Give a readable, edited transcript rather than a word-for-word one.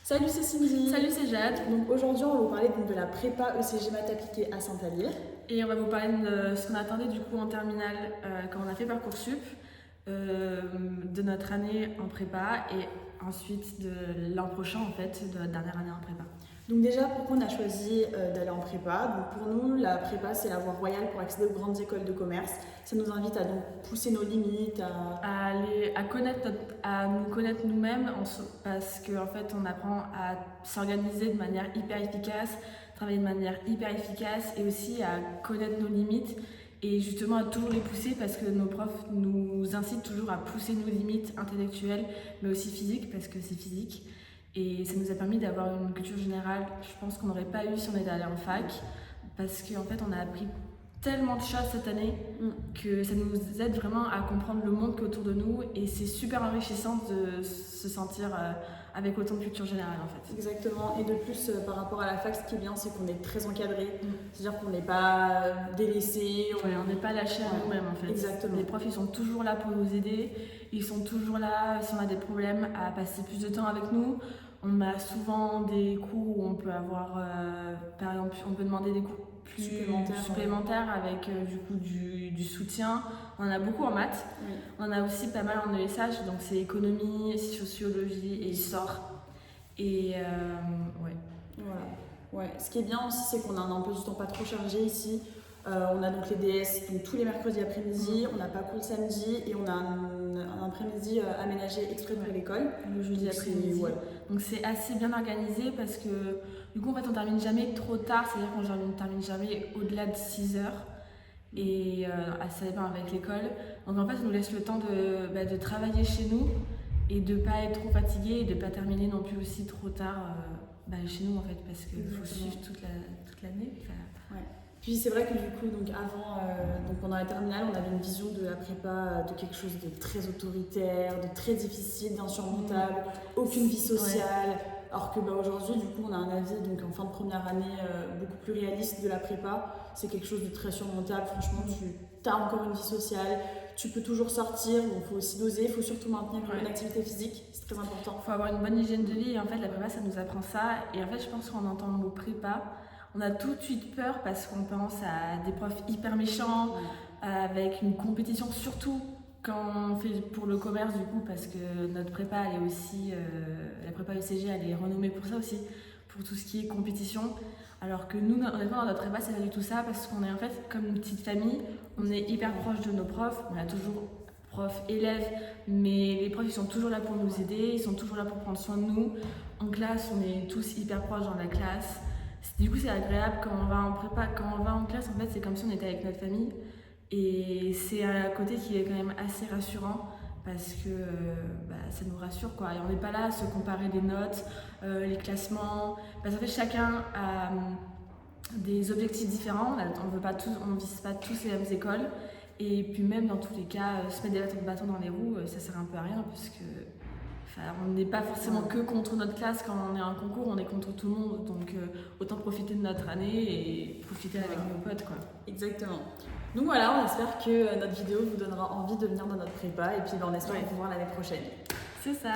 Salut, c'est Cindy. Salut, c'est Jade. Donc aujourd'hui, on va vous parler de la prépa ECG maths appliquée à Saint-Alyre. Et on va vous parler de ce qu'on attendait du coup en terminale quand on a fait Parcoursup, de notre année en prépa et ensuite de l'an prochain en fait, de notre dernière année en prépa. Donc déjà, pourquoi on a choisi d'aller en prépa? Donc pour nous, la prépa, c'est la voie royale pour accéder aux grandes écoles de commerce. Ça nous invite à donc pousser nos limites, à nous connaître nous-mêmes parce qu'en fait on apprend à s'organiser de manière hyper efficace, travailler de manière hyper efficace et aussi à connaître nos limites et justement à toujours les pousser parce que nos profs nous incitent toujours à pousser nos limites intellectuelles mais aussi physiques parce que c'est physique. Et ça nous a permis d'avoir une culture générale, je pense qu'on n'aurait pas eu si on était allé en fac, parce qu'en fait on a appris tellement de choses cette année que ça nous aide vraiment à comprendre le monde qui est autour de nous et c'est super enrichissant de se sentir avec autant de culture générale en fait. Exactement, et de plus par rapport à la fac, ce qui est bien c'est qu'on est très encadré, c'est-à-dire qu'on n'est pas délaissé. On n'est pas lâché à nous-mêmes en fait. Exactement. Les profs ils sont toujours là pour nous aider, ils sont toujours là si on a des problèmes à passer plus de temps avec nous. On a souvent des cours où on peut avoir, par exemple, on peut demander des cours plus supplémentaires avec du coup du soutien. On en a beaucoup en maths, on en a aussi pas mal en ESH, donc c'est économie, sociologie et histoire. Et ouais. Voilà. Ouais. Ce qui est bien aussi, c'est qu'on a un emploi du temps pas trop chargé ici. On a donc les DS donc tous les mercredis après-midi, on n'a pas cours le samedi et on a un après-midi aménagé exprès pour l'école. Le jeudi après-midi. Ouais. Donc c'est assez bien organisé parce que du coup en fait on termine jamais trop tard, c'est-à-dire qu'on ne termine jamais au-delà de 6 heures et ça dépend avec l'école. Donc en fait ça nous laisse le temps de travailler chez nous et de ne pas être trop fatigué et de ne pas terminer non plus aussi trop tard chez nous en fait parce qu'il faut suivre toute l'année. Ouais. Puis c'est vrai que du coup, donc avant, pendant la terminale, on avait une vision de la prépa de quelque chose de très autoritaire, de très difficile, d'insurmontable, aucune vie sociale. Alors que aujourd'hui, du coup, on a un avis donc en fin de première année beaucoup plus réaliste de la prépa. C'est quelque chose de très surmontable. Franchement, tu as encore une vie sociale, tu peux toujours sortir. Il faut aussi doser, il faut surtout maintenir une activité physique, c'est très important. Il faut avoir une bonne hygiène de vie. Et en fait, la prépa, ça nous apprend ça. Et en fait, je pense qu'on entend le mot prépa. On a tout de suite peur parce qu'on pense à des profs hyper méchants, avec une compétition, surtout quand on fait pour le commerce du coup, parce que notre prépa, elle est aussi, la prépa ECG, elle est renommée pour ça aussi, pour tout ce qui est compétition. Alors que nous, honnêtement, dans notre prépa, c'est pas du tout ça, parce qu'on est en fait comme une petite famille, on est hyper proche de nos profs, on a toujours profs, élèves, mais les profs, ils sont toujours là pour nous aider, ils sont toujours là pour prendre soin de nous. En classe, on est tous hyper proches dans la classe. Du coup, c'est agréable quand on va en prépa, quand on va en classe, en fait, c'est comme si on était avec notre famille. Et c'est un côté qui est quand même assez rassurant parce que ça nous rassure quoi. Et on n'est pas là à se comparer des notes, les classements. Parce qu'en fait, chacun a des objectifs différents. On ne vise pas tous les mêmes écoles. Et puis même dans tous les cas, se mettre des bâtons dans les roues, ça sert un peu à rien parce que on n'est pas forcément que contre notre classe quand on est en concours, on est contre tout le monde. Donc autant profiter de notre année et profiter avec nos potes quoi. Exactement. Donc voilà, on espère que notre vidéo vous donnera envie de venir dans notre prépa et puis on espère vous voir l'année prochaine. C'est ça.